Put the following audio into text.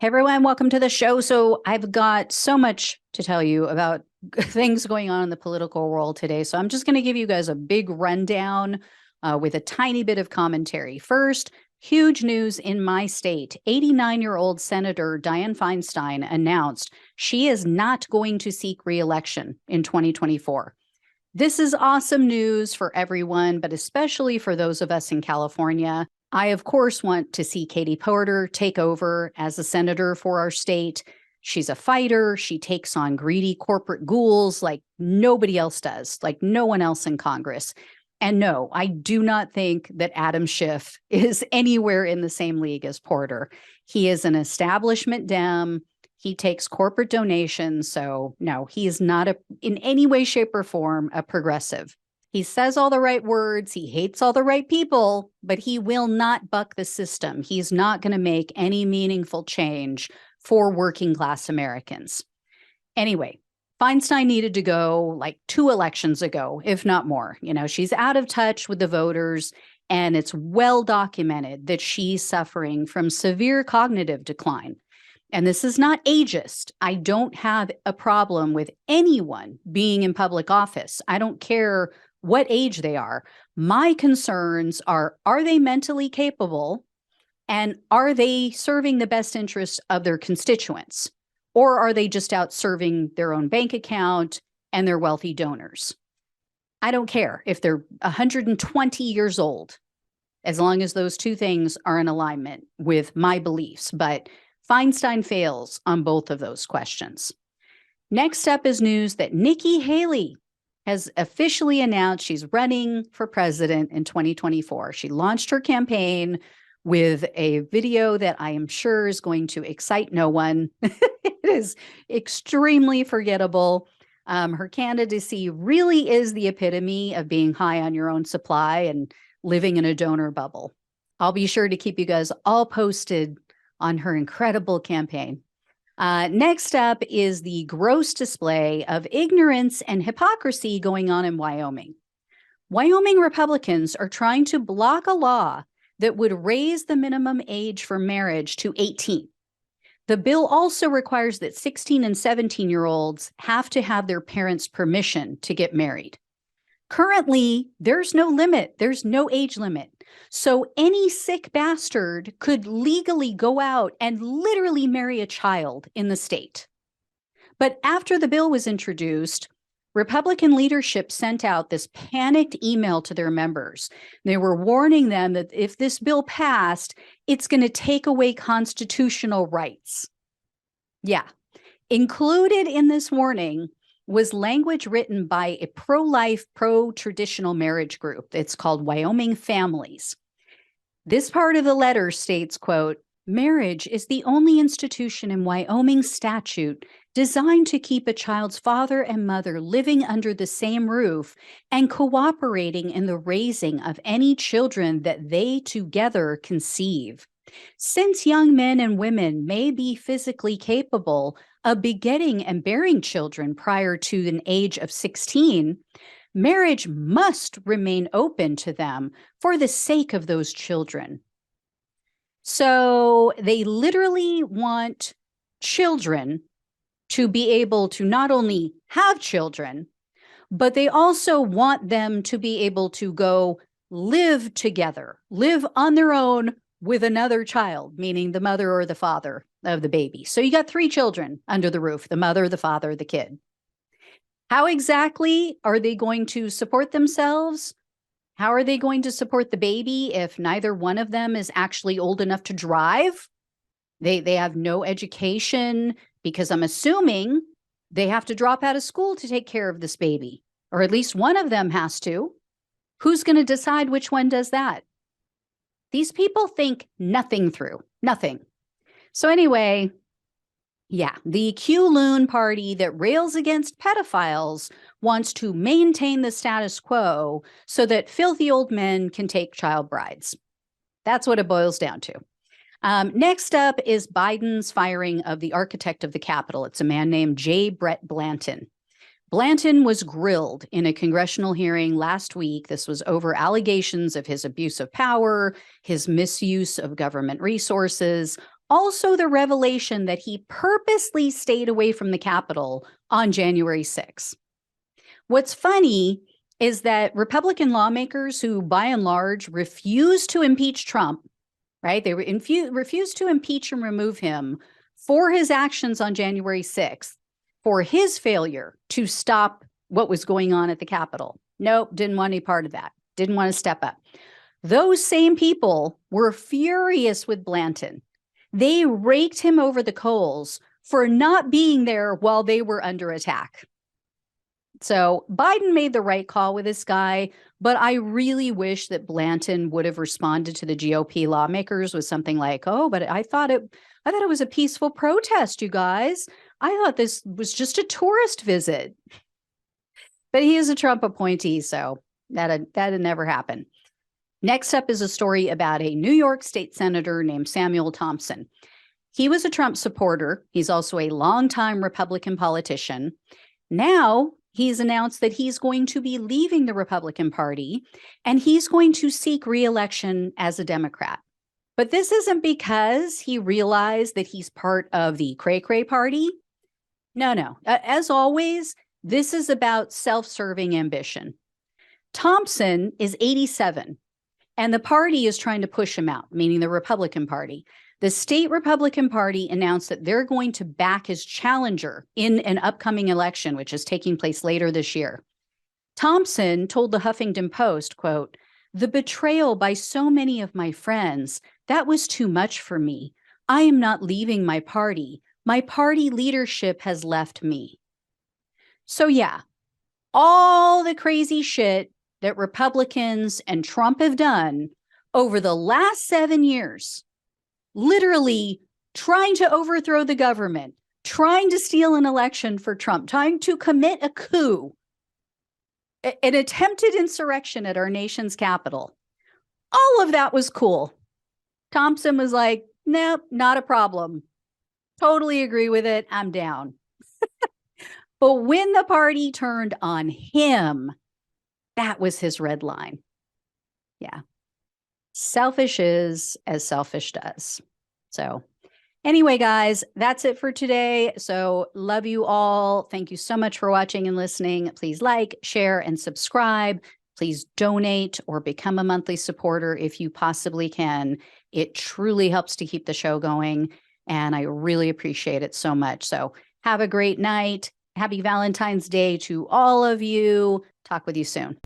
Hey everyone, welcome to the show. So I've got so much to tell you about things going on in the political world today. So I'm just going to give you guys a big rundown with a tiny bit of commentary. First, huge news in my state. 89-year-old Senator Dianne Feinstein announced she is not going to seek re-election in 2024. This is awesome news for everyone, but especially for those of us in California. I, of course, want to see Katie Porter take over as a senator for our state. She's a fighter. She takes on greedy corporate ghouls like nobody else does, like no one else in Congress. And no, I do not think that Adam Schiff is anywhere in the same league as Porter. He is an establishment Dem. He takes corporate donations. So no, he is not in any way, shape, or form a progressive. He says all the right words. He hates all the right people, but he will not buck the system. He's not going to make any meaningful change for working class Americans. Anyway, Feinstein needed to go like 2 elections ago, if not more. You know, she's out of touch with the voters, and it's well documented that she's suffering from severe cognitive decline. And this is not ageist. I don't have a problem with anyone being in public office. I don't care what age they are. My concerns are they mentally capable, and are they serving the best interests of their constituents? Or are they just out serving their own bank account and their wealthy donors? I don't care if they're 120 years old, as long as those two things are in alignment with my beliefs. But Feinstein fails on both of those questions. Next up is news that Nikki Haley has officially announced she's running for president in 2024. She launched her campaign with a video that I am sure is going to excite no one. It is extremely forgettable. Her candidacy really is the epitome of being high on your own supply and living in a donor bubble. I'll be sure to keep you guys all posted on her incredible campaign. Next up is the gross display of ignorance and hypocrisy going on in Wyoming. Wyoming Republicans are trying to block a law that would raise the minimum age for marriage to 18. The bill also requires that 16 and 17-year-olds have to have their parents' permission to get married. Currently, there's no limit. There's no age limit. So any sick bastard could legally go out and literally marry a child in the state. But after the bill was introduced, Republican leadership sent out this panicked email to their members. They were warning them that if this bill passed, it's going to take away constitutional rights. Yeah, included in this warning was language written by a pro-life, pro-traditional marriage group. It's called Wyoming Families. This part of the letter states, quote, "Marriage is the only institution in Wyoming statute designed to keep a child's father and mother living under the same roof and cooperating in the raising of any children that they together conceive. Since young men and women may be physically capable of begetting and bearing children prior to an age of 16, marriage must remain open to them for the sake of those children." So they literally want children to be able to not only have children, but they also want them to be able to go live together, live on their own with another child, meaning the mother or the father of the baby. So you got 3 children under the roof, the mother, the father, the kid. How exactly are they going to support themselves? How are they going to support the baby if neither one of them is actually old enough to drive? They have no education, because I'm assuming they have to drop out of school to take care of this baby, or at least one of them has to. Who's going to decide which one does that? These people think nothing through, nothing. So anyway, yeah, the Q-Loon party that rails against pedophiles wants to maintain the status quo so that filthy old men can take child brides. That's what it boils down to. Next up is Biden's firing of the architect of the Capitol. It's a man named J. Brett Blanton. Blanton was grilled in a congressional hearing last week. This was over allegations of his abuse of power, his misuse of government resources, also the revelation that he purposely stayed away from the Capitol on January 6th. What's funny is that Republican lawmakers who, by and large, refused to impeach Trump, right? They refused to impeach and remove him for his actions on January 6th, for his failure to stop what was going on at the Capitol. Nope, didn't want any part of that. Didn't want to step up. Those same people were furious with Blanton. They raked him over the coals for not being there while they were under attack. So Biden made the right call with this guy, but I really wish that Blanton would have responded to the GOP lawmakers with something like, "Oh, but I thought it was a peaceful protest, you guys. I thought this was just a tourist visit." But he is a Trump appointee, so that'd never happen. Next up is a story about a New York state senator named Samuel Thompson. He was a Trump supporter. He's also a longtime Republican politician. Now he's announced that he's going to be leaving the Republican Party and he's going to seek re-election as a Democrat. But this isn't because he realized that he's part of the cray-cray party. No. As always, this is about self-serving ambition. Thompson is 87. And the party is trying to push him out, meaning the Republican Party. The state Republican Party announced that they're going to back his challenger in an upcoming election, which is taking place later this year. Thompson told the Huffington Post, quote, "The betrayal by so many of my friends, that was too much for me. I am not leaving my party. My party leadership has left me." So yeah, all the crazy shit that Republicans and Trump have done over the last 7 years, literally trying to overthrow the government, trying to steal an election for Trump, trying to commit a coup, an attempted insurrection at our nation's capital. All of that was cool. Thompson was like, "Nope, not a problem. Totally agree with it. I'm down." But when the party turned on him, that was his red line. Yeah. Selfish is as selfish does. So anyway, guys, that's it for today. So love you all. Thank you so much for watching and listening. Please like, share, and subscribe. Please donate or become a monthly supporter if you possibly can. It truly helps to keep the show going, and I really appreciate it so much. So have a great night. Happy Valentine's Day to all of you. Talk with you soon.